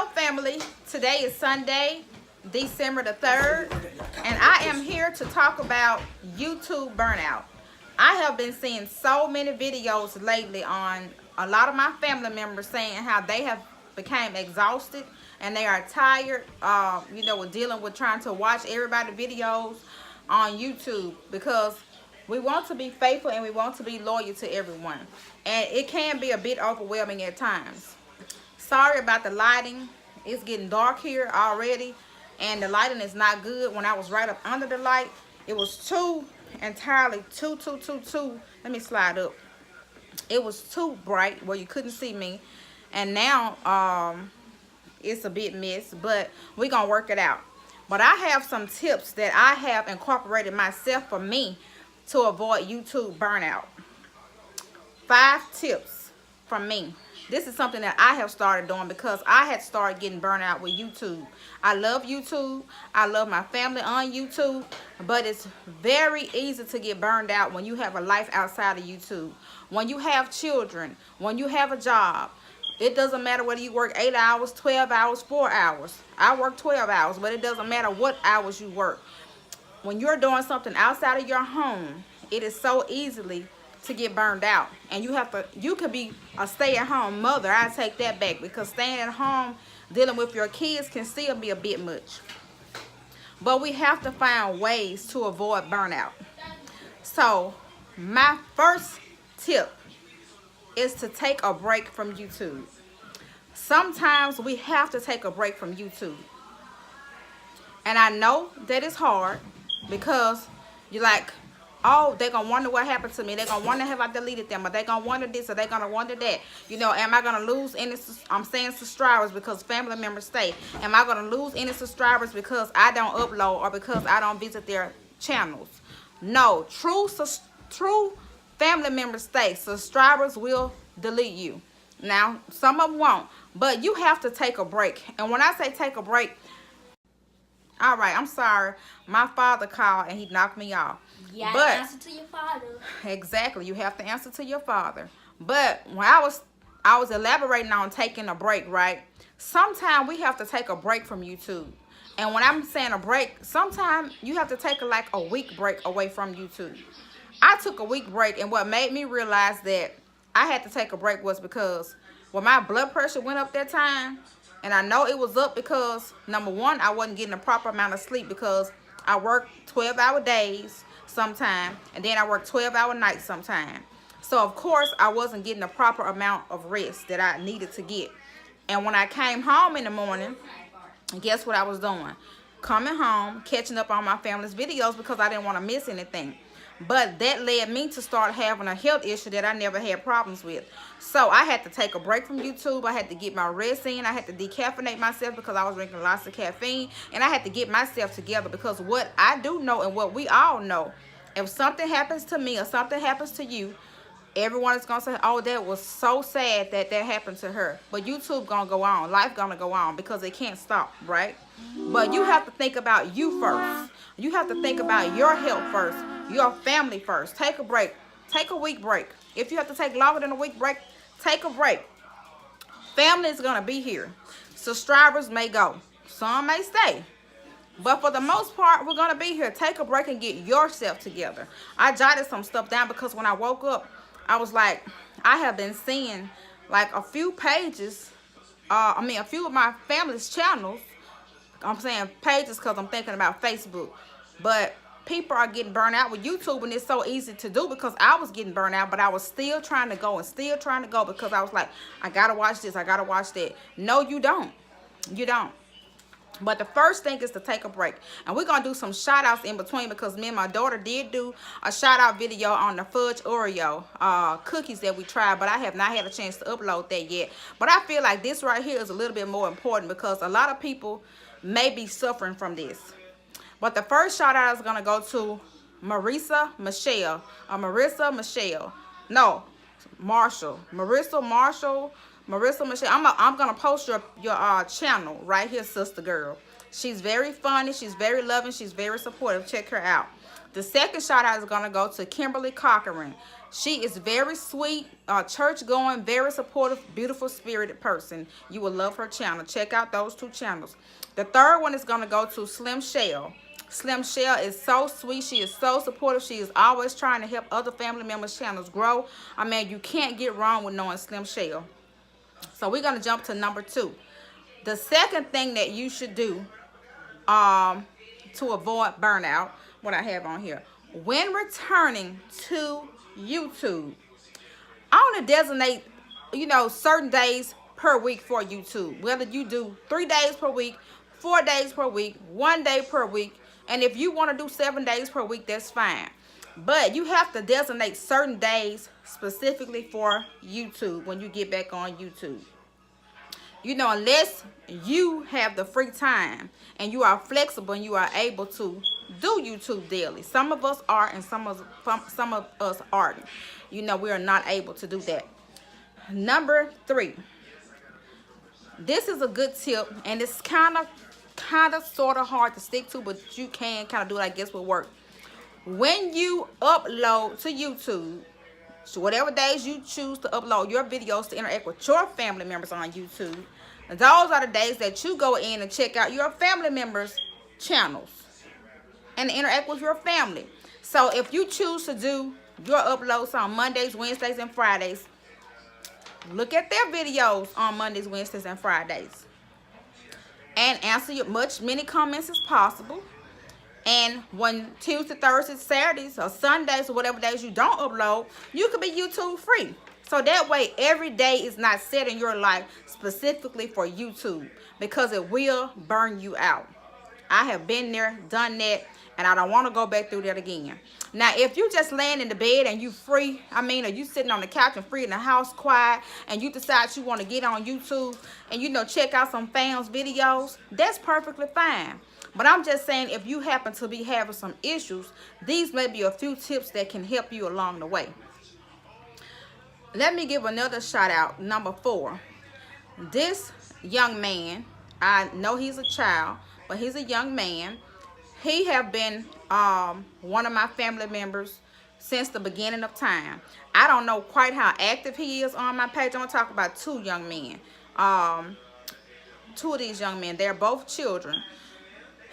Hello family, today is Sunday, December the 3rd, and I am here to talk about YouTube burnout. I have been seeing so many videos lately on a lot of my family members saying how they have become exhausted and they are tired, with dealing with trying to watch everybody's videos on YouTube, because we want to be faithful and we want to be loyal to everyone, and it can be a bit overwhelming at times. Sorry about the lighting. It's getting dark here already, and the lighting is not good. When I was right up under the light, it was too let me slide up. It was too bright where you couldn't see me, and now it's a bit mess, but we're gonna work it out. But I have some tips that I have incorporated myself for me to avoid YouTube burnout. 5 tips from me. This is something that I have started doing because I had started getting burnt out with YouTube. I love YouTube. I love my family on YouTube. But it's very easy to get burned out when you have a life outside of YouTube. When you have children, when you have a job. It doesn't matter whether you work 8 hours, 12 hours, 4 hours. I work 12 hours, but it doesn't matter what hours you work. When you're doing something outside of your home, it is so easily to get burned out, and you could be a stay-at-home mother. I take that back, because staying at home dealing with your kids can still be a bit much. But we have to find ways to avoid burnout. So my first tip is to take a break from YouTube. Sometimes we have to take a break from YouTube, and I know that it's hard, because you're like, oh, they're going to wonder what happened to me. They're going to wonder, have I deleted them? Or they're going to wonder this, or they're going to wonder that. Am I going to lose any, I'm saying subscribers because family members stay. Am I going to lose any subscribers because I don't upload or because I don't visit their channels? No, true family members stay. Subscribers will delete you. Now, some of them won't, but you have to take a break. And when I say take a break, all right, I'm sorry. My father called and he knocked me off. Yeah, but answer to your father. Exactly, you have to answer to your father. But when I was elaborating on taking a break, right? Sometimes we have to take a break from YouTube. And when I'm saying a break, sometimes you have to take like a week break away from YouTube. I took a week break, and what made me realize that I had to take a break was because when my blood pressure went up that time, and I know it was up because, number one, I wasn't getting the proper amount of sleep, because I work 12-hour days sometime, and then I work 12-hour nights sometime. So, of course, I wasn't getting the proper amount of rest that I needed to get. And when I came home in the morning, guess what I was doing? Coming home, catching up on my family's videos because I didn't want to miss anything. But that led me to start having a health issue that I never had problems with. So I had to take a break from YouTube. I had to get my rest in. I had to decaffeinate myself because I was drinking lots of caffeine. And I had to get myself together, because what I do know, and what we all know, if something happens to me or something happens to you, everyone is going to say, oh, that was so sad that happened to her. But YouTube going to go on. Life going to go on, because it can't stop, right? But you have to think about you first. You have to think about your health first, your family first. Take a break. Take a week break. If you have to take longer than a week break, take a break. Family is going to be here. Subscribers may go. Some may stay. But for the most part, we're going to be here. Take a break and get yourself together. I jotted some stuff down because when I woke up, I was like, I have been seeing like a few pages, a few of my family's channels. I'm saying pages because I'm thinking about Facebook. But people are getting burnt out with YouTube, and it's so easy to do, because I was getting burnt out, but I was still trying to go because I was like, I got to watch this, I got to watch that. No, you don't. You don't. But the first thing is to take a break. And we're going to do some shout outs in between, because me and my daughter did do a shout out video on the fudge Oreo cookies that we tried, but I have not had a chance to upload that yet. But I feel like this right here is a little bit more important, because a lot of people may be suffering from this. But the first shout out is going to go to Marissa Michelle. Marissa Michelle. No, Marshall. Marissa Marshall. Marissa Michelle. I'm going to post your channel right here, sister girl. She's very funny. She's very loving. She's very supportive. Check her out. The second shout out is going to go to Kimberly Cochran. She is very sweet, church going, very supportive, beautiful spirited person. You will love her channel. Check out those two channels. The third one is going to go to Slim Shell. Slim Shell is so sweet. She is so supportive. She is always trying to help other family members' channels grow. I mean, you can't get wrong with knowing Slim Shell. So we're going to jump to number 2. The second thing that you should do to avoid burnout, what I have on here, when returning to YouTube, I want to designate, certain days per week for YouTube. Whether you do 3 days per week, 4 days per week, 1 day per week, and if you want to do 7 days per week, that's fine. But you have to designate certain days specifically for YouTube when you get back on YouTube. Unless you have the free time and you are flexible and you are able to do YouTube daily. Some of us are and some of us aren't. We are not able to do that. Number 3. This is a good tip, and it's kind of sort of hard to stick to, but you can kind of do it, I guess, will work. When you upload to YouTube, so whatever days you choose to upload your videos to interact with your family members on YouTube, those are the days that you go in and check out your family members' channels and interact with your family. So if you choose to do your uploads on Mondays, Wednesdays, and Fridays, look at their videos on Mondays, Wednesdays, and Fridays, and answer many comments as possible. And when Tuesday, Thursdays, Saturdays, or Sundays, or whatever days you don't upload, you can be YouTube free. So that way, every day is not set in your life specifically for YouTube, because it will burn you out. I have been there, done that, and I don't want to go back through that again. Now, if you just laying in the bed and you free, or you sitting on the couch and free in the house quiet, and you decide you want to get on YouTube and, check out some fans' videos, that's perfectly fine. But I'm just saying, if you happen to be having some issues, these may be a few tips that can help you along the way. Let me give another shout out. Number 4. This young man, I know he's a child, but he's a young man. He have been one of my family members since the beginning of time. I don't know quite how active he is on my page. I'm going to talk about 2 young men. 2 of these young men, they're both children.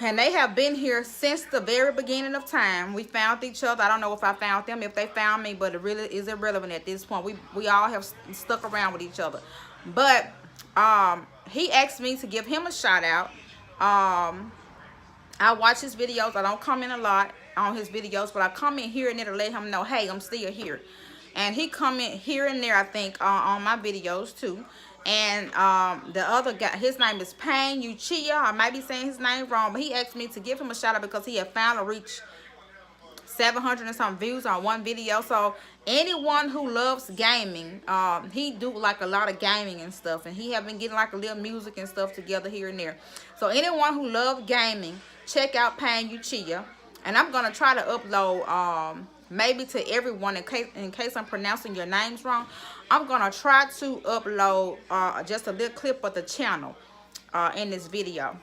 And they have been here since the very beginning of time. We found each other. I don't know if I found them, if they found me, but it really is irrelevant at this point. We all have stuck around with each other. But he asked me to give him a shout out. I watch his videos. I don't comment a lot on his videos, but I comment here and there to let him know, hey, I'm still here. And he comment here and there, I think, on my videos too. And the other guy, his name is Payne Uchia. I might be saying his name wrong, but he asked me to give him a shout out because he had finally reached 700 and some views on one video. So anyone who loves gaming, he do like a lot of gaming and stuff, and he have been getting like a little music and stuff together here and there. So anyone who loves gaming, check out Payne Uchia. And I'm gonna try to upload maybe to everyone in case I'm pronouncing your names wrong. I'm gonna try to upload just a little clip of the channel in this video.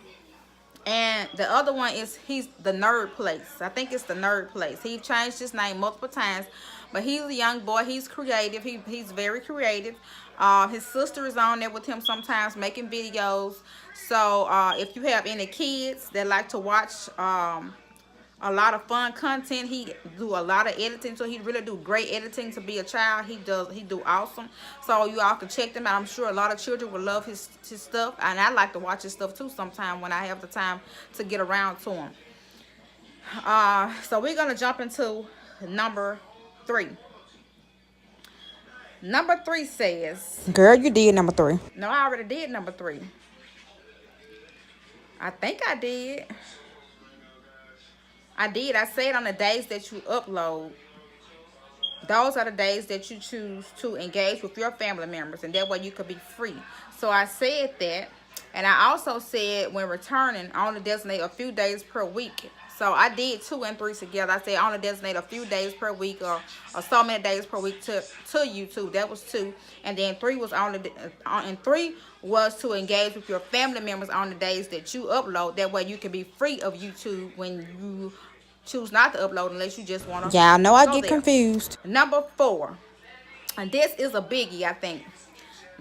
And the other one is he's the Nerd Place. I think it's the Nerd Place. He changed his name multiple times, but he's a young boy. He's creative. He's very creative. His sister is on there with him sometimes making videos. So if you have any kids that like to watch a lot of fun content, he do a lot of editing, so he really do great editing to be a child. He do awesome. So you all can check them out. I'm sure a lot of children will love his stuff, and I like to watch his stuff too sometime when I have the time to get around to him. So we're gonna jump into number 3. Number 3 says, girl, you did number 3. No, I already did number 3. I think I did. I said on the days that you upload, those are the days that you choose to engage with your family members, and that way you could be free. So I said that, and I also said when returning, I only designate a few days per week. So I did 2 and 3 together. I said I only designate a few days per week, or so many days per week to YouTube. That was 2, and then 3 was to engage with your family members on the days that you upload. That way you can be free of YouTube when you choose not to upload unless you just want to Yeah, I know I go get there. confused. Number 4, and this is a biggie, I think.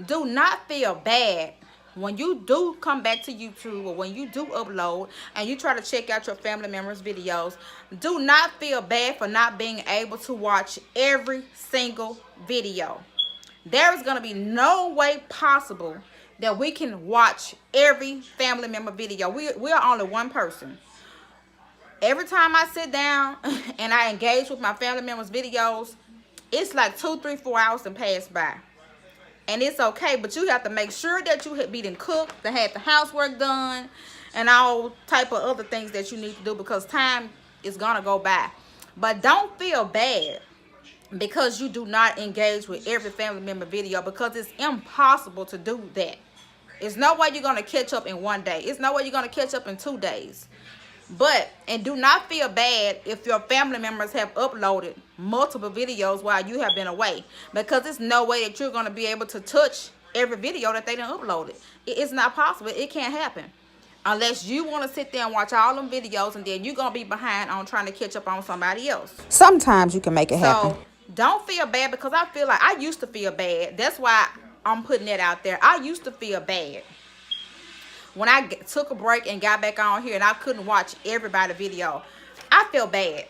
Do not feel bad when you do come back to YouTube or when you do upload and you try to check out your family members' videos. Do not feel bad for not being able to watch every single video. There is going to be no way possible that we can watch every family member video. We are only one person. Every time I sit down and I engage with my family members' videos, it's like 2, 3, 4 hours and pass by. And it's okay, but you have to make sure that you have been cooked, to have the housework done, and all type of other things that you need to do, because time is going to go by. But don't feel bad because you do not engage with every family member video, because it's impossible to do that. There's no way you're going to catch up in 1 day. It's no way you're going to catch up in 2 days. And do not feel bad if your family members have uploaded multiple videos while you have been away, because there's no way that you're going to be able to touch every video that they done uploaded. It's not possible. It can't happen unless you want to sit there and watch all them videos, and then you're going to be behind on trying to catch up on somebody else. Sometimes you can make it happen. So don't feel bad, because I feel like I used to feel bad. That's why I'm putting that out there. I used to feel bad when I took a break and got back on here and I couldn't watch everybody's video. I felt bad.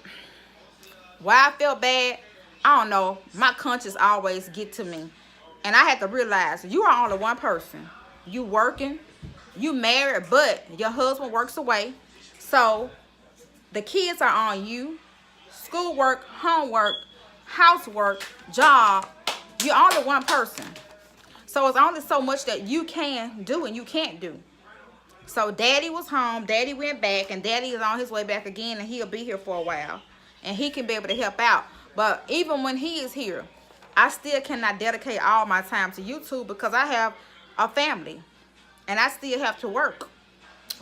Why I felt bad, I don't know. My conscience always get to me. And I had to realize you are only one person. You working, you married, but your husband works away. So the kids are on you. Schoolwork, homework, housework, job. You're only one person. So it's only so much that you can do and you can't do. So daddy was home, daddy went back, and daddy is on his way back again, and he'll be here for a while. And he can be able to help out. But even when he is here, I still cannot dedicate all my time to YouTube, because I have a family. And I still have to work.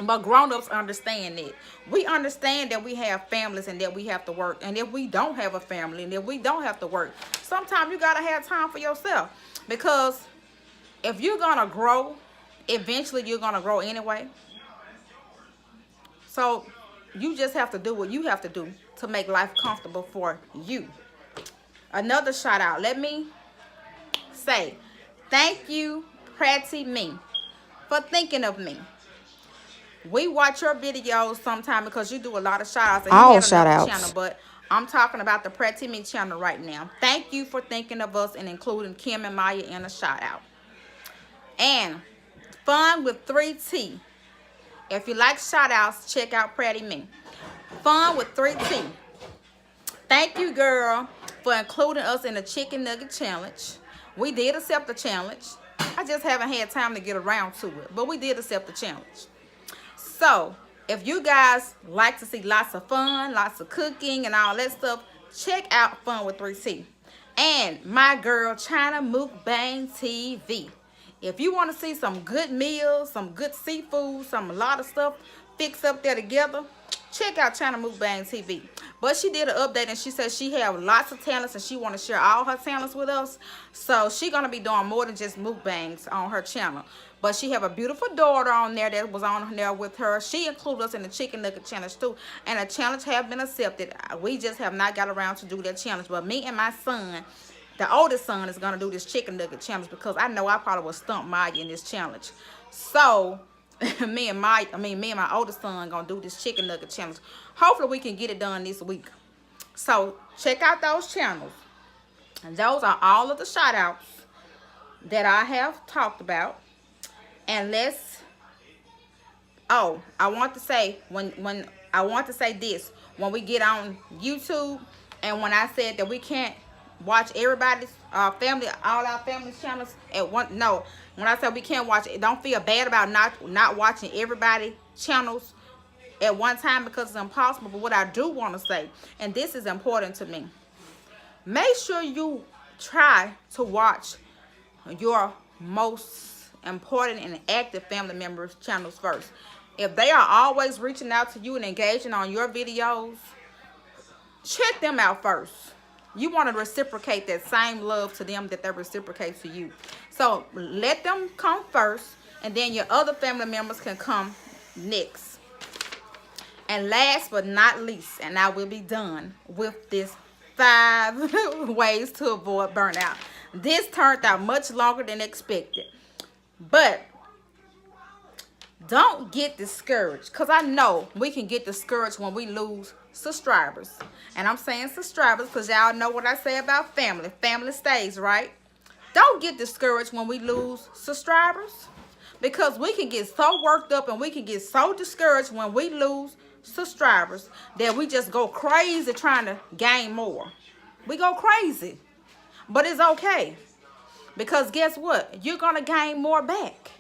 But grown-ups understand it. We understand that we have families and that we have to work. And if we don't have a family and if we don't have to work, sometimes you got to have time for yourself. Because if you're going to grow, eventually you're going to grow anyway. So you just have to do what you have to do to make life comfortable for you. Another shout out. Let me say thank you, Pretty Me, for thinking of me. We watch your videos sometime because you do a lot of shout outs. All shout outs. Channel, but I'm talking about the Pretty Me channel right now. Thank you for thinking of us and including Kim and Maya in a shout out. And Fun with 3T. If you like shout outs, check out Pretty Me. Fun with 3T. Thank you, girl, for including us in the Chicken Nugget Challenge. We did accept the challenge. I just haven't had time to get around to it, but we did accept the challenge. So, if you guys like to see lots of fun, lots of cooking, and all that stuff, check out Fun with 3T. And my girl, China Mukbang TV. If you want to see some good meals, some good seafood, a lot of stuff fixed up there together, check out China Mukbang TV. But she did an update and she said she have lots of talents and she want to share all her talents with us. So she going to be doing more than just mukbangs on her channel. But she have a beautiful daughter on there that was on there with her. She included us in the Chicken Nugget Challenge too. And the challenge have been accepted. We just have not got around to do that challenge. But me and my son, the oldest son, is going to do this Chicken Nugget Challenge because I know I probably will stump Maya in this challenge. So me and my oldest son going to do this Chicken Nugget Challenge. Hopefully we can get it done this week. So check out those channels. And those are all of the shout outs that I have talked about. And I want to say this, when we get on YouTube and when I said that we can't watch everybody's family, all our family's channels at one, no, when I said we can't watch it, don't feel bad about not watching everybody's channels at one time because it's impossible. But what I do want to say, and this is important to me, make sure you try to watch your most important and active family members' channels first. If they are always reaching out to you and engaging on your videos, check them out first. You want to reciprocate that same love to them that they reciprocate to you. So let them come first, and then your other family members can come next. And last but not least, and I will be done with this 5 ways to avoid burnout. This turned out much longer than expected. But don't get discouraged, because I know we can get discouraged when we lose subscribers. And I'm saying subscribers because y'all know what I say about family. Family stays, right? Don't get discouraged when we lose subscribers, because we can get so worked up and we can get so discouraged when we lose subscribers that we just go crazy trying to gain more. We go crazy. But it's okay, because guess what? You're going to gain more back.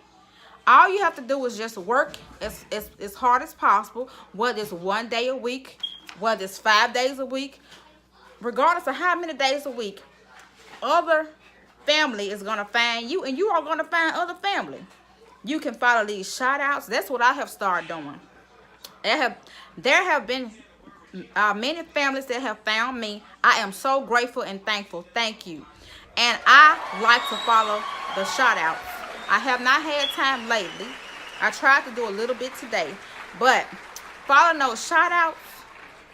All you have to do is just work as hard as possible, whether it's 1 day a week, whether it's 5 days a week, regardless of how many days a week, other family is going to find you, and you are going to find other family. You can follow these shout outs. That's what I have started doing. There have been many families that have found me. I am so grateful and thankful. Thank you. And I like to follow the shout outs. I have not had time lately. I tried to do a little bit today, but following those shout outs,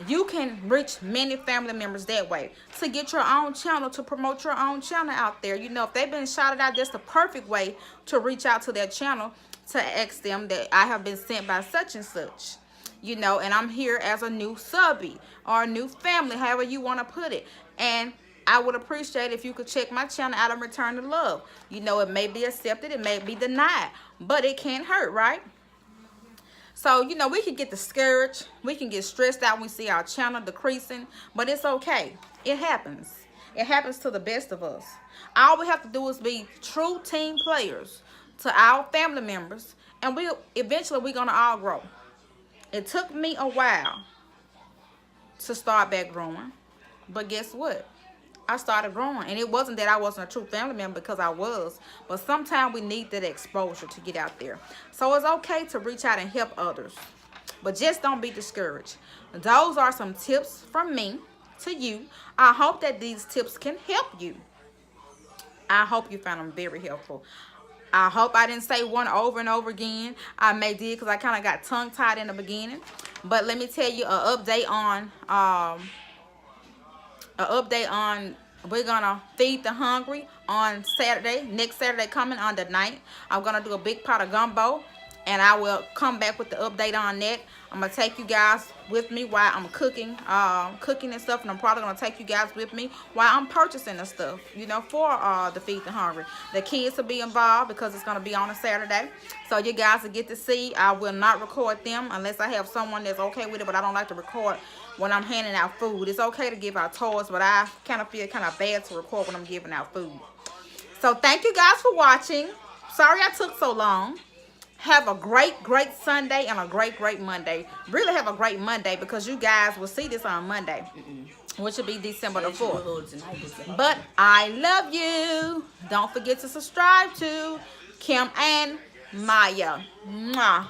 you can reach many family members that way to get your own channel, to promote your own channel out there. You know, if they've been shouted out, that's the perfect way to reach out to their channel, to ask them that I have been sent by such and such, you know, and I'm here as a new subby or a new family, however you want to put it. And I would appreciate if you could check my channel out and return the love. You know, it may be accepted, it may be denied, but it can't hurt, right? So, you know, we can get discouraged. We can get stressed out when we see our channel decreasing, but it's okay. It happens. It happens to the best of us. All we have to do is be true team players to our family members, and eventually we're going to all grow. It took me a while to start back growing, but guess what? I started growing, and it wasn't that I wasn't a true family member, because I was, but sometimes we need that exposure to get out there. So it's okay to reach out and help others, but just don't be discouraged. Those are some tips from me to you. I hope that these tips can help you. I hope you found them very helpful. I hope I didn't say one over and over again. I may did, because I kind of got tongue-tied in the beginning. But let me tell you an update on we're gonna feed the hungry on Saturday, next Saturday coming on the 9th. I'm gonna do a big pot of gumbo, and I will come back with the update on that. I'm gonna take you guys with me while I'm cooking and stuff, and I'm probably gonna take you guys with me while I'm purchasing the stuff, you know, for the feed the hungry. The kids will be involved because it's gonna be on a Saturday, so you guys will get to see. I will not record them unless I have someone that's okay with it, but I don't like to record when I'm handing out food. It's okay to give out toys, but I kind of feel kind of bad to record when I'm giving out food. So thank you guys for watching. Sorry I took so long. Have a great Sunday and a great Monday. Really have a great Monday, because you guys will see this on Monday, which will be December the 4th. But I love you. Don't forget to subscribe to Kim and Maya. Mwah.